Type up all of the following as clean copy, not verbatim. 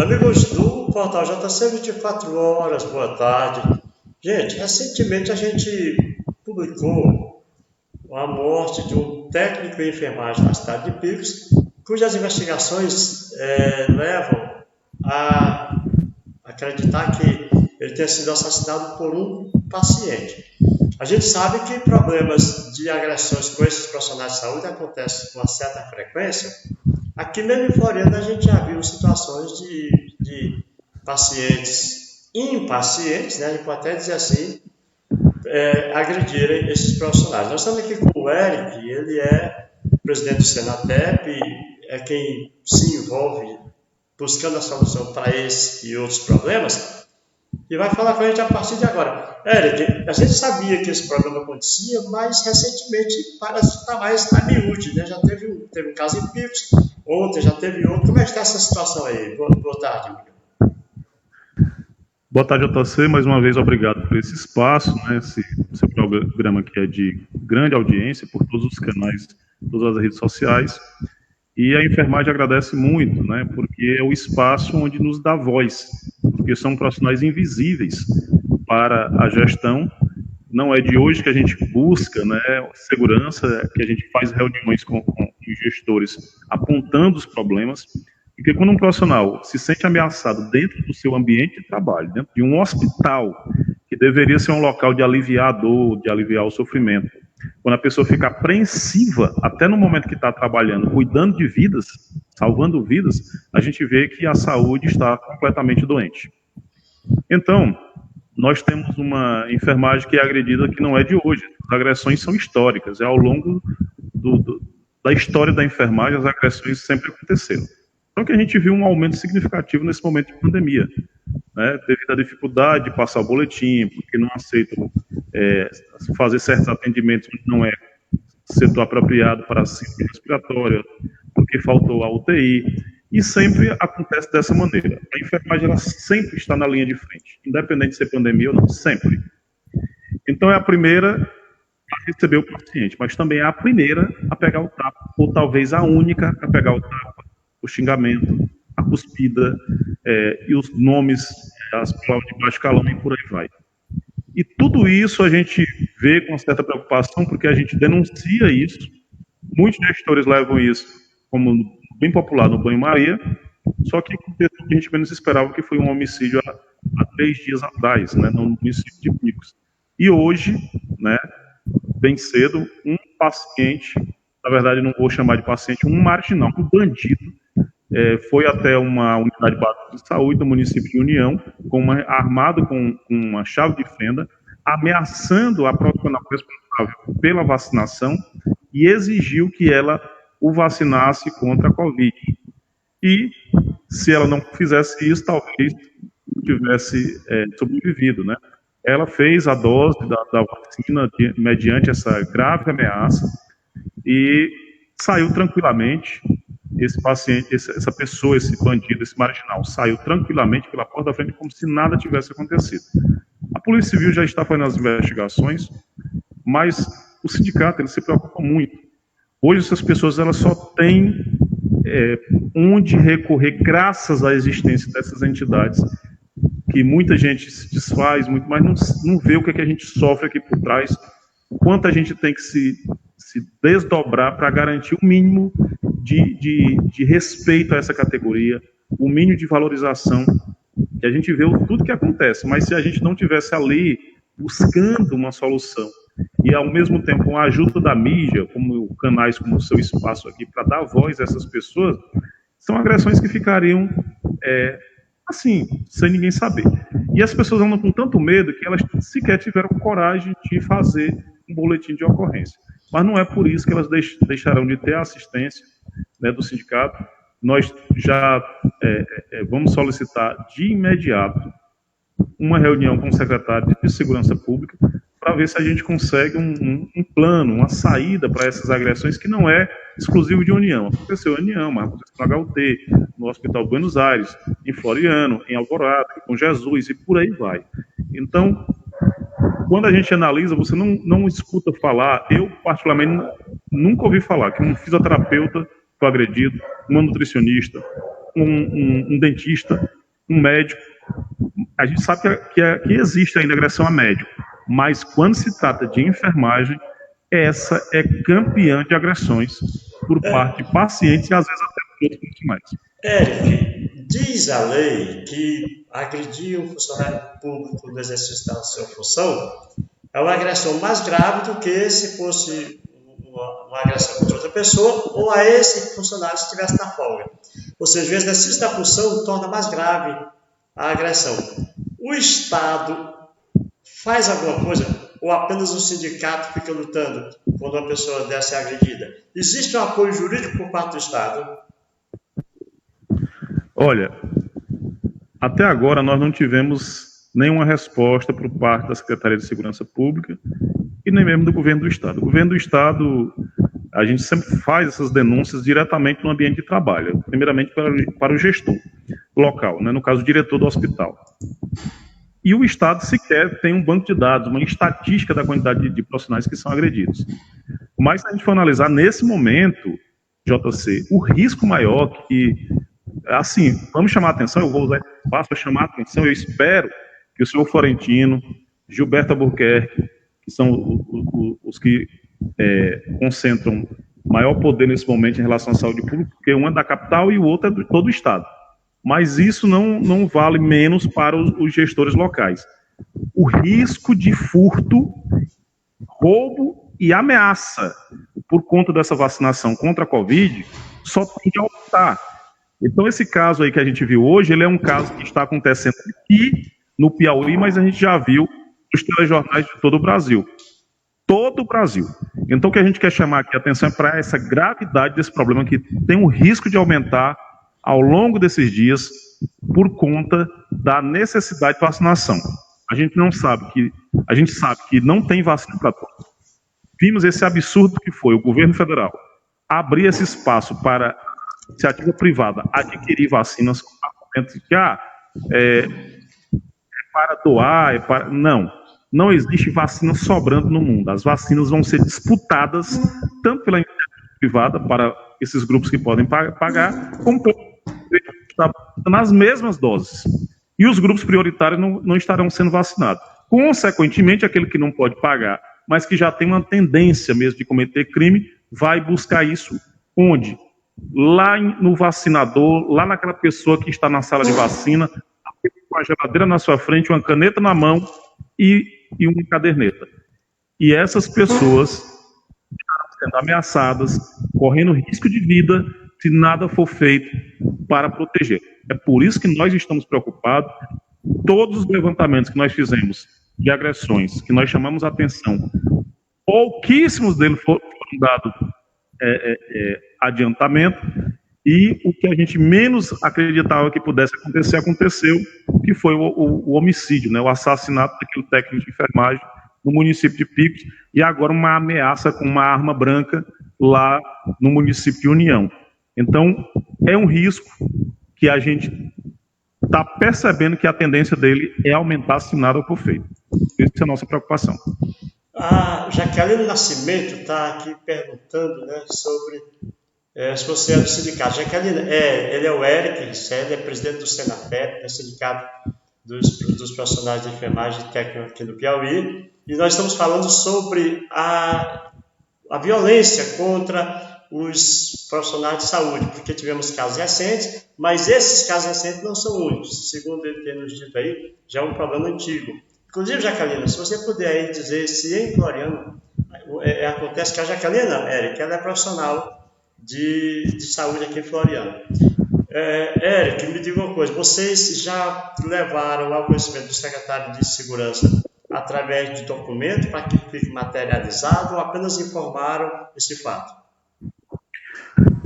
Amigos do Portal JC 24 horas, boa tarde. Gente, recentemente a gente publicou a morte de um técnico em enfermagem na cidade de Picos, cujas investigações levam a acreditar que ele tenha sido assassinado por um paciente. A gente sabe que problemas de agressões com esses profissionais de saúde acontecem com uma certa frequência. Aqui mesmo em Floriano a gente já viu situações de pacientes impacientes, né, a gente pode até dizer assim, agredirem esses profissionais. Nós estamos aqui com o Eric, ele é presidente do Senatep, é quem se envolve buscando a solução para esse e outros problemas, e vai falar com a gente a partir de agora. Eric, a gente sabia que esse problema acontecia, mas recentemente parece estar mais na miúde, né? Já teve um caso em Picos, ontem já teve outro. Como é que está essa situação aí? Boa tarde, amigo. Boa tarde, JC. Mais uma vez, obrigado por esse espaço, né? Esse seu programa que é de grande audiência por todos os canais, todas as redes sociais. E a enfermagem agradece muito, né? Porque é o espaço onde nos dá voz, porque são profissionais invisíveis para a gestão. Não é de hoje que a gente busca, né, segurança, que a gente faz reuniões com os gestores apontando os problemas, porque quando um profissional se sente ameaçado dentro do seu ambiente de trabalho, dentro de um hospital, que deveria ser um local de aliviar a dor, de aliviar o sofrimento, quando a pessoa fica apreensiva, até no momento que está trabalhando, cuidando de vidas, salvando vidas, a gente vê que a saúde está completamente doente. Então, nós temos uma enfermagem que é agredida que não é de hoje. As agressões são históricas. Ao longo da história da enfermagem, as agressões sempre aconteceram. Só que a gente viu um aumento significativo nesse momento de pandemia, né, devido à dificuldade de passar o boletim, porque não aceitam fazer certos atendimentos onde não é setor apropriado para a síndrome respiratória, porque faltou a UTI, e sempre acontece dessa maneira. A enfermagem ela sempre está na linha de frente, independente de ser pandemia ou não, sempre. Então é a primeira a receber o paciente, mas também é a primeira a pegar o tapa, ou talvez a única a pegar o tapa, o xingamento, a cuspida, e os nomes, as palavras de baixo calão e por aí vai. E tudo isso a gente vê com certa preocupação, porque a gente denuncia isso, muitos gestores levam isso como bem popular no banho-maria, só que a gente menos esperava que foi um homicídio há 3 dias atrás, né, no município de Picos. E hoje, né, bem cedo, um paciente, na verdade não vou chamar de paciente, um marginal, um bandido, foi até uma unidade básica de saúde do município de União, armado com uma chave de fenda, ameaçando a profissional responsável pela vacinação e exigiu que ela o vacinasse contra a Covid. E, se ela não fizesse isso, talvez tivesse sobrevivido, né? Ela fez a dose da vacina mediante essa grave ameaça e saiu tranquilamente. Esse paciente, essa pessoa, esse bandido, esse marginal, saiu tranquilamente pela porta da frente como se nada tivesse acontecido. A Polícia Civil já está fazendo as investigações, mas o sindicato ele se preocupa muito. Hoje essas pessoas elas só têm onde recorrer graças à existência dessas entidades, que muita gente se desfaz, mas não vê o que a gente sofre aqui por trás, o quanto a gente tem que se desdobrar para garantir o mínimo de respeito a essa categoria, o mínimo de valorização, que a gente vê tudo que acontece, mas se a gente não tivesse ali buscando uma solução e ao mesmo tempo a ajuda da mídia, como canais como o seu espaço aqui, para dar voz a essas pessoas, são agressões que ficariam assim, sem ninguém saber. E as pessoas andam com tanto medo que elas sequer tiveram coragem de fazer um boletim de ocorrência. Mas não é por isso que elas deixarão de ter a assistência, né, do sindicato. Nós já vamos solicitar de imediato uma reunião com o secretário de Segurança Pública para ver se a gente consegue um plano, uma saída para essas agressões que não é exclusivo de União. Aconteceu em União, mas aconteceu no HUT, no Hospital Buenos Aires, em Floriano, em Alvorada, com Jesus e por aí vai. Então, quando a gente analisa, você não escuta falar, eu particularmente nunca ouvi falar que um fisioterapeuta foi agredido, uma nutricionista, um dentista, um médico. A gente sabe que existe ainda agressão a médico, mas quando se trata de enfermagem, essa é campeã de agressões por parte de pacientes e às vezes até por outros profissionais. Eric, diz a lei que agredir um funcionário público no exercício da sua função é uma agressão mais grave do que se fosse uma agressão contra outra pessoa ou a esse funcionário se estivesse na folga. Ou seja, o exercício da função torna mais grave a agressão. O Estado faz alguma coisa ou apenas o sindicato fica lutando quando uma pessoa dessa é agredida? Existe um apoio jurídico por parte do Estado? Olha, até agora nós não tivemos nenhuma resposta por parte da Secretaria de Segurança Pública e nem mesmo do Governo do Estado. O Governo do Estado, a gente sempre faz essas denúncias diretamente no ambiente de trabalho, primeiramente para o gestor local, né, no caso o diretor do hospital. E o Estado sequer tem um banco de dados, uma estatística da quantidade de profissionais que são agredidos. Mas se a gente for analisar nesse momento, JC, o risco maior que, assim, vamos chamar a atenção, eu vou usar esse espaço para chamar a atenção, eu espero que o senhor Florentino, Gilberto Albuquerque, que são os que concentram maior poder nesse momento em relação à saúde pública, porque um é da capital e o outro é de todo o Estado. Mas isso não vale menos para os gestores locais. O risco de furto, roubo e ameaça por conta dessa vacinação contra a Covid só tende a aumentar. Então, esse caso aí que a gente viu hoje, ele é um caso que está acontecendo aqui no Piauí, mas a gente já viu nos telejornais de todo o Brasil. Todo o Brasil. Então, o que a gente quer chamar aqui a atenção é para essa gravidade desse problema que tem um risco de aumentar ao longo desses dias por conta da necessidade de vacinação. A gente sabe que não tem vacina para todos. Vimos esse absurdo que foi o governo federal abrir esse espaço para a iniciativa privada adquirir vacinas com argumentos de que é para doar, Não existe vacina sobrando no mundo. As vacinas vão ser disputadas tanto pela iniciativa privada para esses grupos que podem pagar, como nas mesmas doses. E os grupos prioritários não estarão sendo vacinados. Consequentemente, aquele que não pode pagar, mas que já tem uma tendência mesmo de cometer crime, vai buscar isso onde? Lá no vacinador, lá naquela pessoa que está na sala de vacina, com a geladeira na sua frente, uma caneta na mão e uma caderneta. E essas pessoas estão sendo ameaçadas, correndo risco de vida, se nada for feito para proteger. É por isso que nós estamos preocupados. Todos os levantamentos que nós fizemos de agressões, que nós chamamos a atenção, pouquíssimos deles foram dados adiantamento, e o que a gente menos acreditava que pudesse acontecer, aconteceu, que foi o homicídio, né, o assassinato daquele técnico de enfermagem no município de Picos, e agora uma ameaça com uma arma branca lá no município de União. Então, é um risco que a gente está percebendo que a tendência dele é aumentar se nada for feito. Essa é a nossa preocupação. A Jaqueline Nascimento está aqui perguntando, né, sobre se você é do sindicato. Jaqueline, ele é o Eric, ele é presidente do Senapep, Sindicato dos Profissionais de Enfermagem e Técnica aqui no Piauí, e nós estamos falando sobre a violência contra os profissionais de saúde, porque tivemos casos recentes, mas esses casos recentes não são únicos. Segundo ele tem nos dito aí, já é um problema antigo. Inclusive, Jaqueline, se você puder aí dizer se em Floriano acontece que a Jaqueline, Eric, ela é profissional de saúde aqui em Floriano. Eric, me diga uma coisa, vocês já levaram ao conhecimento do secretário de Segurança através de documento para que fique materializado ou apenas informaram esse fato?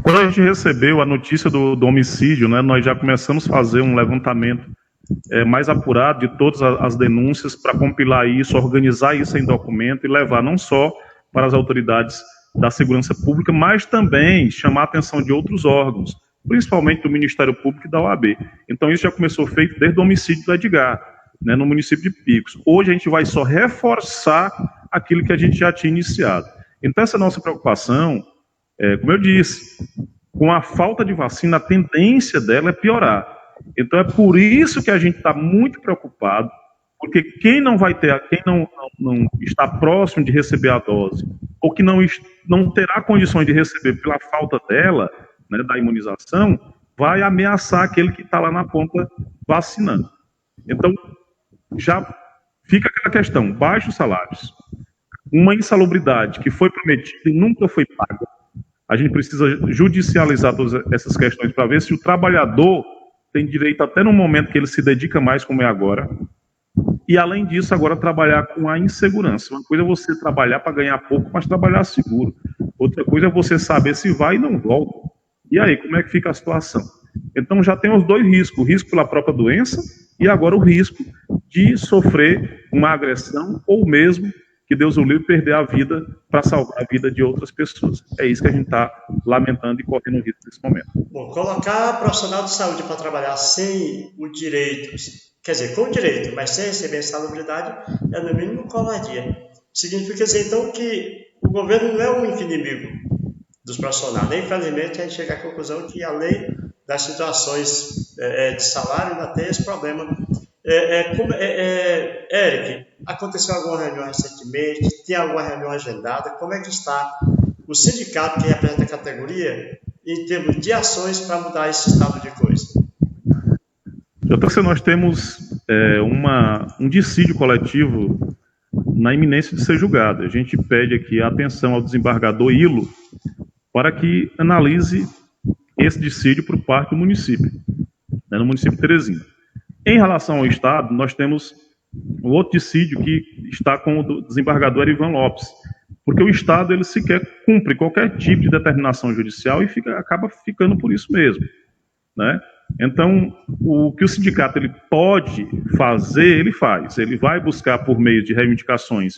Quando a gente recebeu a notícia do homicídio, né, nós já começamos a fazer um levantamento mais apurado de todas as denúncias para compilar isso, organizar isso em documento e levar não só para as autoridades da segurança pública, mas também chamar a atenção de outros órgãos, principalmente do Ministério Público e da OAB. Então isso já começou feito desde o homicídio do Edgar, né, no município de Picos. Hoje a gente vai só reforçar aquilo que a gente já tinha iniciado. Então essa nossa preocupação, como eu disse, com a falta de vacina, a tendência dela é piorar. Então é por isso que a gente está muito preocupado, porque quem não vai ter, quem não está próximo de receber a dose, ou que não terá condições de receber pela falta dela, né, da imunização, vai ameaçar aquele que está lá na ponta vacinando. Então, já fica aquela questão, baixos salários, uma insalubridade que foi prometida e nunca foi paga. A gente precisa judicializar todas essas questões para ver se o trabalhador tem direito, até no momento que ele se dedica mais, como é agora, e além disso, agora trabalhar com a insegurança. Uma coisa é você trabalhar para ganhar pouco, mas trabalhar seguro. Outra coisa é você saber se vai e não volta. E aí, como é que fica a situação? Então já tem os dois riscos, o risco pela própria doença e agora o risco de sofrer uma agressão ou mesmo, que Deus o livre, perder a vida para salvar a vida de outras pessoas. É isso que a gente está lamentando e correndo risco nesse momento. Bom, colocar profissional de saúde para trabalhar sem o direito, quer dizer, com o direito, mas sem receber salubridade, é no mínimo covardia. Significa dizer, então, que o governo não é o único inimigo dos profissionais. Infelizmente, a gente chega à conclusão que, além das situações de salário, ainda tem esse problema. Eric, aconteceu alguma reunião recentemente? Tem alguma reunião agendada? Como é que está o sindicato que representa a categoria em termos de ações para mudar esse estado de coisa? JC, nós temos um dissídio coletivo na iminência de ser julgado. A gente pede aqui a atenção ao desembargador Ilo para que analise esse dissídio por parte do município, né, no município de Teresina. Em relação ao Estado, nós temos um outro dissídio que está com o desembargador Erivan Lopes, porque o Estado ele sequer cumpre qualquer tipo de determinação judicial e acaba ficando por isso mesmo, né? Então, o que o sindicato ele pode fazer, ele faz. Ele vai buscar por meio de reivindicações,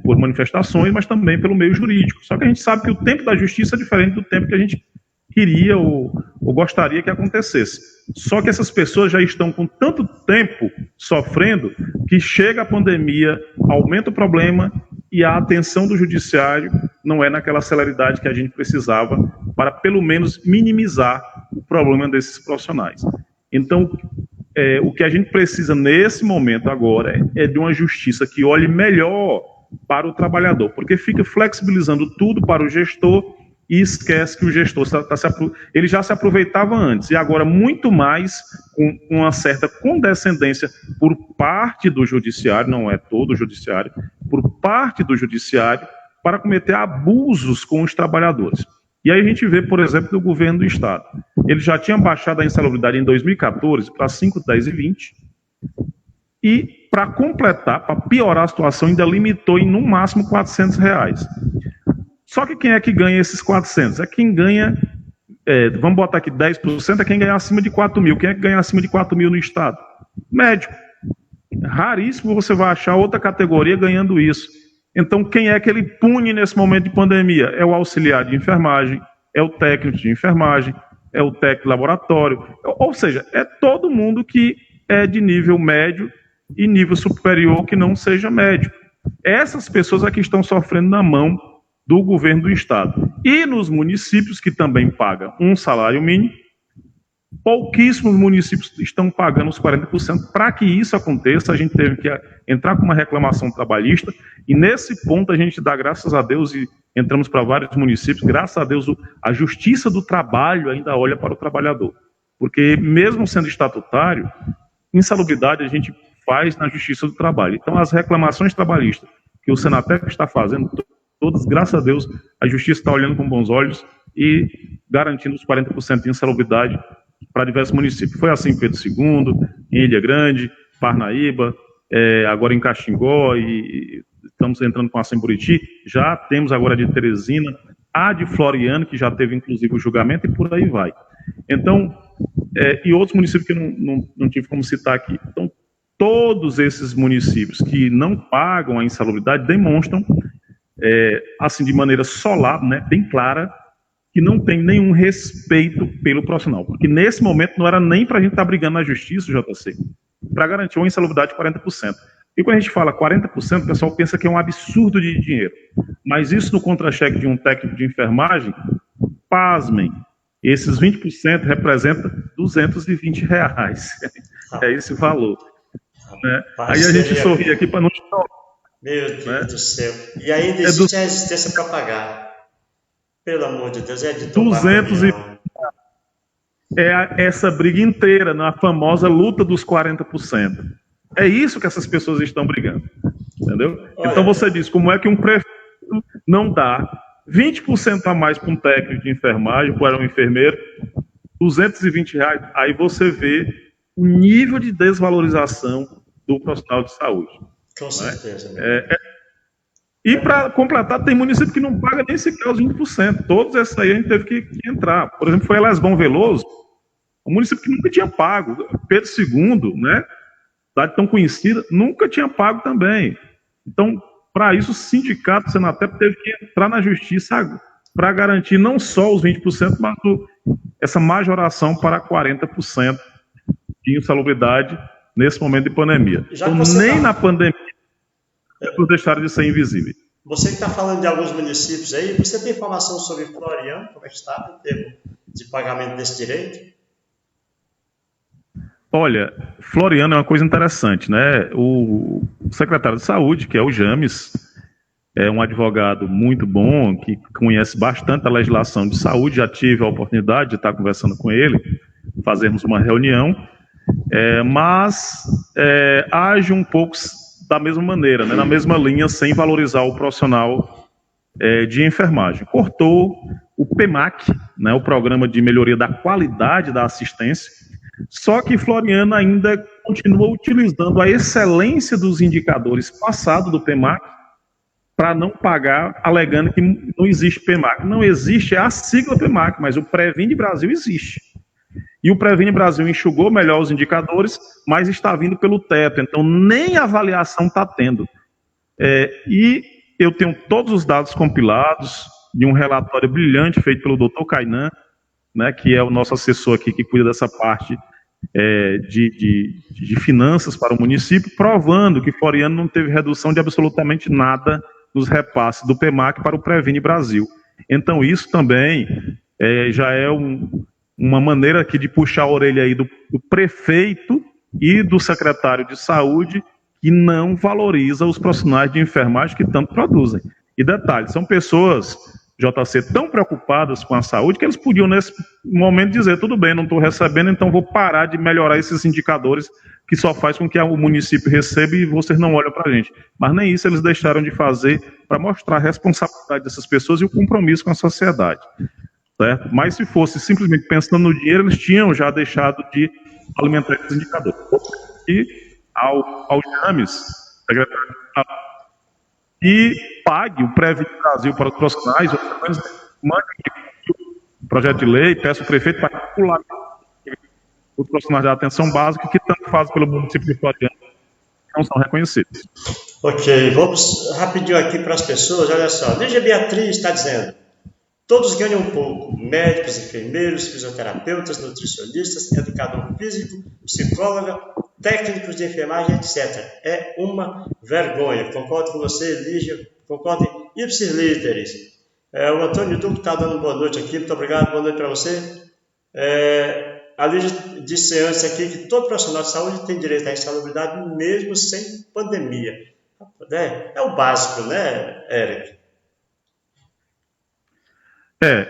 por manifestações, mas também pelo meio jurídico. Só que a gente sabe que o tempo da justiça é diferente do tempo que a gente queria ou gostaria que acontecesse. Só que essas pessoas já estão com tanto tempo sofrendo que chega a pandemia, aumenta o problema e a atenção do judiciário não é naquela celeridade que a gente precisava para pelo menos minimizar o problema desses profissionais. Então, o que a gente precisa nesse momento agora é de uma justiça que olhe melhor para o trabalhador, porque fica flexibilizando tudo para o gestor e esquece que o gestor ele já se aproveitava antes, e agora muito mais com uma certa condescendência por parte do judiciário, não é todo o judiciário, por parte do judiciário, para cometer abusos com os trabalhadores. E aí a gente vê, por exemplo, no governo do Estado. Ele já tinha baixado a insalubridade em 2014 para 5, 10 e 20, e para completar, para piorar a situação, ainda limitou em no máximo R$400. Só que quem é que ganha esses 400? É quem ganha, vamos botar aqui 10%, é quem ganha acima de 4 mil. Quem é que ganha acima de 4 mil no Estado? Médico. Raríssimo você vai achar outra categoria ganhando isso. Então, quem é que ele pune nesse momento de pandemia? É o auxiliar de enfermagem, é o técnico de enfermagem, é o técnico de laboratório. Ou seja, é todo mundo que é de nível médio e nível superior que não seja médico. Essas pessoas aqui estão sofrendo na mão do governo do Estado. E nos municípios, que também pagam um salário mínimo, pouquíssimos municípios estão pagando os 40%. Para que isso aconteça, a gente teve que entrar com uma reclamação trabalhista, e nesse ponto a gente dá graças a Deus, e entramos para vários municípios, graças a Deus a Justiça do Trabalho ainda olha para o trabalhador. Porque mesmo sendo estatutário, insalubridade a gente faz na Justiça do Trabalho. Então as reclamações trabalhistas que o Senatec está fazendo, todas, graças a Deus, a Justiça está olhando com bons olhos e garantindo os 40% de insalubridade para diversos municípios. Foi assim em Pedro II, em Ilha Grande, Parnaíba, agora em Caxingó, e estamos entrando com ação em Buriti. Já temos agora a de Teresina, a de Floriano, que já teve inclusive o julgamento, e por aí vai. Então, e outros municípios que não tive como citar aqui. Então, todos esses municípios que não pagam a insalubridade demonstram, assim, de maneira solar, né, bem clara, que não tem nenhum respeito pelo profissional. Porque nesse momento não era nem para a gente estar brigando na justiça, JC, para garantir uma insalubridade de 40%. E quando a gente fala 40%, o pessoal pensa que é um absurdo de dinheiro. Mas isso no contra-cheque de um técnico de enfermagem, pasmem, esses 20% representa R$ 220. É esse o valor. Né? Aí a gente sorri aqui para não chorar. Meu Deus do céu. E ainda existe a resistência para pagar. Pelo amor de Deus, é de tomar 200 é essa briga inteira na famosa luta dos 40%. É isso que essas pessoas estão brigando. Entendeu? Olha, então você diz, como é que um prefeito não dá 20% a mais para um técnico de enfermagem, para um enfermeiro, R$ 220, aí você vê o nível de desvalorização do profissional de saúde. Com certeza. E para completar, tem município que não paga nem sequer os 20%. Todos esses aí a gente teve que entrar. Por exemplo, foi Lesbão Veloso, um município que nunca tinha pago. Pedro II, né, cidade tão conhecida, nunca tinha pago também. Então, para isso, o sindicato, o Senatep, teve que entrar na justiça para garantir não só os 20%, mas essa majoração para 40% de insalubridade nesse momento de pandemia. Então, nem na pandemia eles deixaram de ser invisíveis. Você que está falando de alguns municípios aí, você tem informação sobre Floriano, como é que está em termos de pagamento desse direito? Olha, Floriano é uma coisa interessante, né? O secretário de Saúde, que é o James, é um advogado muito bom, que conhece bastante a legislação de saúde, já tive a oportunidade de estar conversando com ele, fazermos uma reunião, mas age um pouco da mesma maneira, né? Na mesma linha, sem valorizar o profissional de enfermagem. Cortou o PEMAC, né? O Programa de Melhoria da Qualidade da Assistência, só que Floriano ainda continua utilizando a excelência dos indicadores passados do PEMAC para não pagar, alegando que não existe PEMAC. Não existe a sigla PEMAC, mas o Previne Brasil existe. E o Previne Brasil enxugou melhor os indicadores, mas está vindo pelo teto, então nem avaliação está tendo. E eu tenho todos os dados compilados de um relatório brilhante feito pelo Dr. Kainan, né, que é o nosso assessor aqui que cuida dessa parte de finanças para o município, provando que Floriano não teve redução de absolutamente nada nos repasses do PEMAC para o Previne Brasil. Então isso também já é uma maneira aqui de puxar a orelha aí do prefeito e do secretário de saúde, que não valoriza os profissionais de enfermagem que tanto produzem. E detalhe, são pessoas, JC, tão preocupadas com a saúde que eles podiam nesse momento dizer, tudo bem, não estou recebendo, então vou parar de melhorar esses indicadores que só faz com que o município receba e vocês não olham para a gente. Mas nem isso eles deixaram de fazer para mostrar a responsabilidade dessas pessoas e o compromisso com a sociedade. Certo? Mas se fosse simplesmente pensando no dinheiro, eles tinham já deixado de alimentar esses indicadores. E ao James, secretário de Estado, e pague o Previne Brasil para os profissionais, ou pelo menos mande um projeto de lei, peça ao prefeito para calcular os profissionais da atenção básica que tanto fazem pelo município de Floriano, que não são reconhecidos. Ok, vamos rapidinho aqui para as pessoas, olha só, Lígia Beatriz está dizendo, todos ganham um pouco, médicos, enfermeiros, fisioterapeutas, nutricionistas, educador físico, psicóloga, técnicos de enfermagem, etc. É uma vergonha. Concordo com você, Lígia. Concordo ipsis literis. O Antônio Duque está dando boa noite aqui. Muito obrigado. Boa noite para você. A Lígia disse antes aqui que todo profissional de saúde tem direito à insalubridade mesmo sem pandemia. É o básico, né, Eric?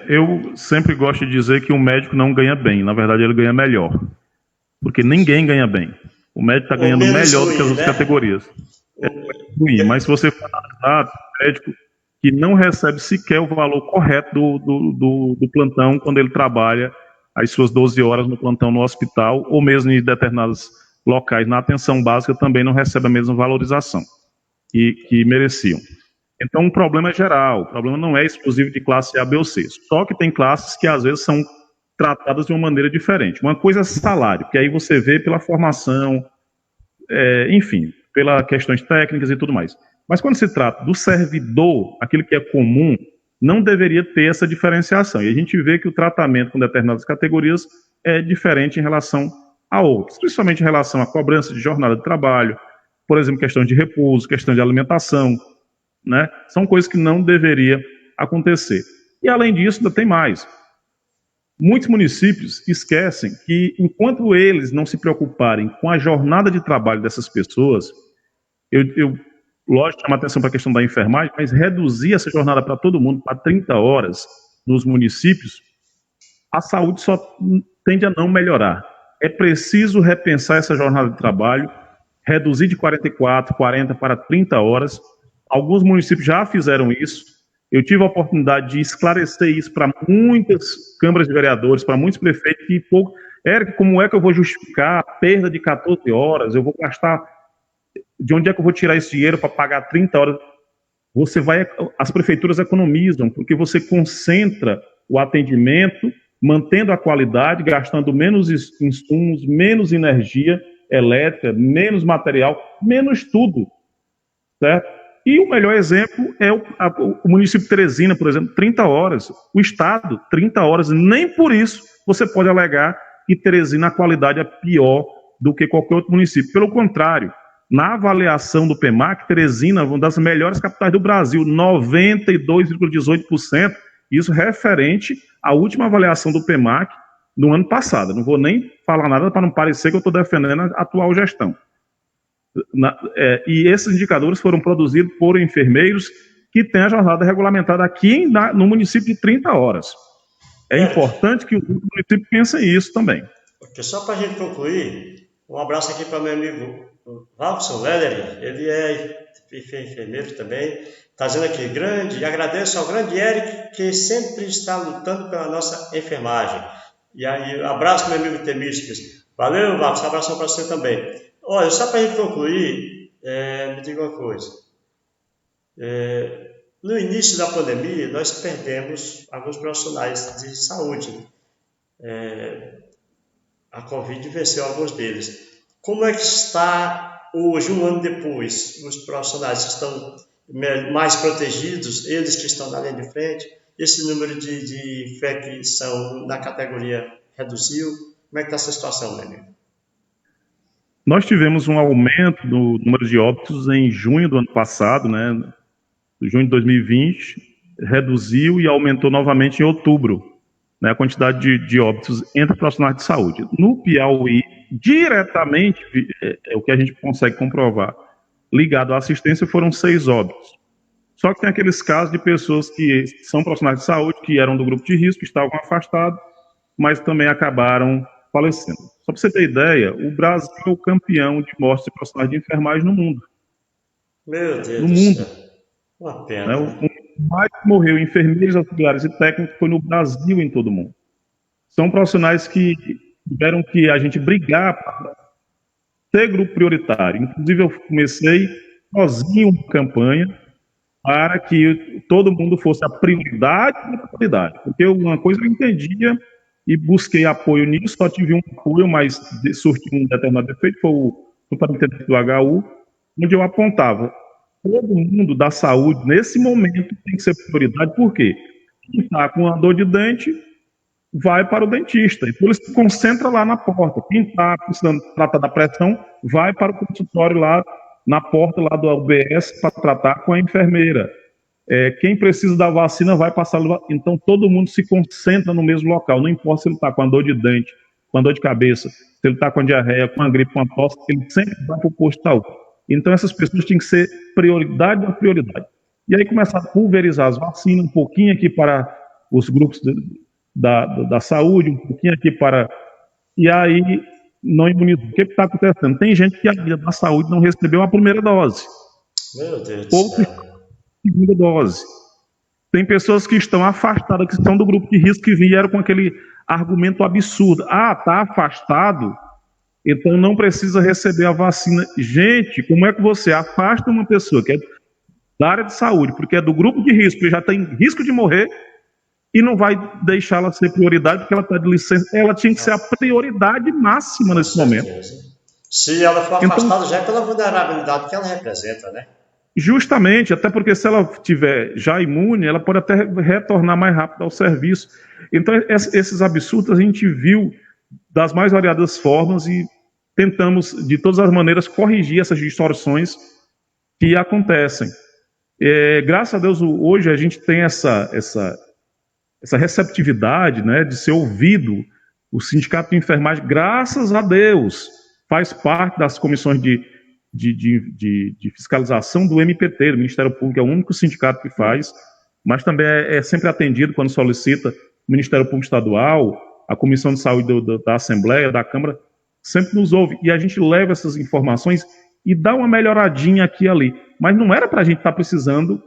Eu sempre gosto de dizer que um médico não ganha bem. Na verdade, ele ganha melhor. Porque ninguém ganha bem. O médico está ganhando melhor do que as outras categorias. É ruim, mas se você for analisar, o médico que não recebe sequer o valor correto do plantão quando ele trabalha as suas 12 horas no plantão no hospital, ou mesmo em determinados locais na atenção básica, também não recebe a mesma valorização que mereciam. Então, o problema é geral, o problema não é exclusivo de classe A, B ou C. Só que tem classes que às vezes são tratadas de uma maneira diferente. Uma coisa é salário, que aí você vê pela formação, enfim, pelas questões técnicas e tudo mais. Mas quando se trata do servidor, aquilo que é comum, não deveria ter essa diferenciação. E a gente vê que o tratamento com determinadas categorias é diferente em relação a outras, principalmente em relação à cobrança de jornada de trabalho, por exemplo, questão de repouso, questão de alimentação, né? São coisas que não deveria acontecer. E além disso, ainda tem mais. Muitos municípios esquecem que, enquanto eles não se preocuparem com a jornada de trabalho dessas pessoas, lógico, chamo a atenção para a questão da enfermagem, mas reduzir essa jornada para todo mundo para 30 horas nos municípios, a saúde só tende a não melhorar. É preciso repensar essa jornada de trabalho, reduzir de 44, 40 para 30 horas. Alguns municípios já fizeram isso. Eu tive a oportunidade de esclarecer isso para muitas câmaras de vereadores, para muitos prefeitos, que, Érico, como é que eu vou justificar a perda de 14 horas? Eu vou gastar... De onde é que eu vou tirar esse dinheiro para pagar 30 horas? As prefeituras economizam, porque você concentra o atendimento, mantendo a qualidade, gastando menos insumos, menos energia elétrica, menos material, menos tudo, certo? E o melhor exemplo é o município de Teresina, por exemplo, 30 horas. O Estado, 30 horas. Nem por isso você pode alegar que Teresina a qualidade é pior do que qualquer outro município. Pelo contrário, na avaliação do PEMAC, Teresina é uma das melhores capitais do Brasil, 92,18%. Isso referente à última avaliação do PEMAC no ano passado. Não vou nem falar nada para não parecer que eu estou defendendo a atual gestão. E esses indicadores foram produzidos por enfermeiros que têm a jornada regulamentada aqui no município de 30 horas. É importante que o município pense nisso também. Porque só para a gente concluir, um abraço aqui para meu amigo Valson Leder, ele é enfermeiro também, está dizendo aqui, agradeço ao grande Eric, que sempre está lutando pela nossa enfermagem. E aí, abraço meu amigo Temísticos. Valeu, Valson, um abração para você também. Olha, só para a gente concluir, me diga uma coisa. No início da pandemia, nós perdemos alguns profissionais de saúde. A Covid venceu alguns deles. Como é que está hoje, um ano depois? Os profissionais estão mais protegidos, eles que estão na linha de frente? Esse número de infecção na categoria reduziu? Como é que está essa situação, meu amigo? Nós tivemos um aumento no número de óbitos em junho do ano passado, né? Junho de 2020, reduziu e aumentou novamente em outubro, né? A quantidade de óbitos entre profissionais de saúde. No Piauí, diretamente, o que a gente consegue comprovar, ligado à assistência, foram 6 óbitos. Só que tem aqueles casos de pessoas que são profissionais de saúde, que eram do grupo de risco, que estavam afastados, mas também acabaram falecendo. Só para você ter ideia, o Brasil é o campeão de mortes de profissionais de enfermagem no mundo. Meu Deus no do mundo. céu. Uma pena. O mais que morreu enfermeiros, auxiliares e técnicos foi no Brasil e em todo o mundo. São profissionais que tiveram que a gente brigar para ser grupo prioritário. Inclusive, eu comecei sozinho uma campanha para que todo mundo fosse a prioridade da qualidade. Porque uma coisa eu entendia e busquei apoio nisso, só tive um apoio, mas surtiu um determinado efeito, foi o superintendente do HU, onde eu apontava, todo mundo da saúde, nesse momento, tem que ser prioridade, por quê? Quem está com uma dor de dente, vai para o dentista, então ele se concentra lá na porta. Quem está precisando tratar da pressão, vai para o consultório lá, na porta lá do UBS, para tratar com a enfermeira. Quem precisa da vacina vai passar. Então todo mundo se concentra no mesmo local. Não importa se ele está com a dor de dente, com a dor de cabeça, se ele está com a diarreia, com a gripe, com a tosse, ele sempre vai para o posto de saúde. Então essas pessoas têm que ser prioridade da prioridade. E aí começar a pulverizar as vacinas, um pouquinho aqui para os grupos da saúde, um pouquinho aqui para... E aí não imunizar. O que está acontecendo? Tem gente que a vida da saúde não recebeu a primeira dose. Meu Deus do céu. Segunda dose. Tem pessoas que estão afastadas, que estão do grupo de risco, que vieram com aquele argumento absurdo. Está afastado, então não precisa receber a vacina. Gente, como é que você afasta uma pessoa que é da área de saúde, porque é do grupo de risco, que já tem risco de morrer, e não vai deixá-la ser prioridade, porque ela está de licença? Ela tinha que ser a prioridade máxima nesse momento. Se ela for afastada, já é pela vulnerabilidade que ela representa, né? Justamente, até porque se ela estiver já imune, ela pode até retornar mais rápido ao serviço. Então, esses absurdos a gente viu das mais variadas formas e tentamos, de todas as maneiras, corrigir essas distorções que acontecem. Graças a Deus, hoje a gente tem essa receptividade, né, de ser ouvido. O Sindicato de Enfermagem, graças a Deus, faz parte das comissões de fiscalização do MPT, do Ministério Público, é o único sindicato que faz, mas também é sempre atendido quando solicita o Ministério Público Estadual, a Comissão de Saúde da Assembleia, da Câmara, sempre nos ouve, e a gente leva essas informações e dá uma melhoradinha aqui e ali. Mas não era para a gente estar precisando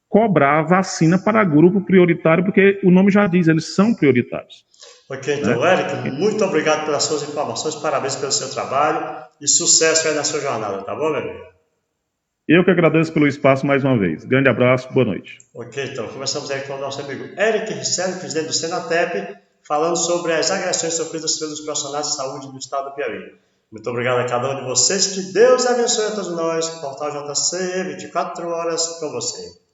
cobrar vacina para grupo prioritário, porque o nome já diz, eles são prioritários. Ok, então, Érico, muito obrigado pelas suas informações, parabéns pelo seu trabalho e sucesso aí na sua jornada, tá bom, meu amigo? Eu que agradeço pelo espaço mais uma vez. Grande abraço, boa noite. Ok, então, começamos aí com o nosso amigo Érico Risselli, presidente do Senatep, falando sobre as agressões sofridas pelos profissionais de saúde do estado do Piauí. Muito obrigado a cada um de vocês, que Deus abençoe a todos nós. Portal JC, 24 horas com você.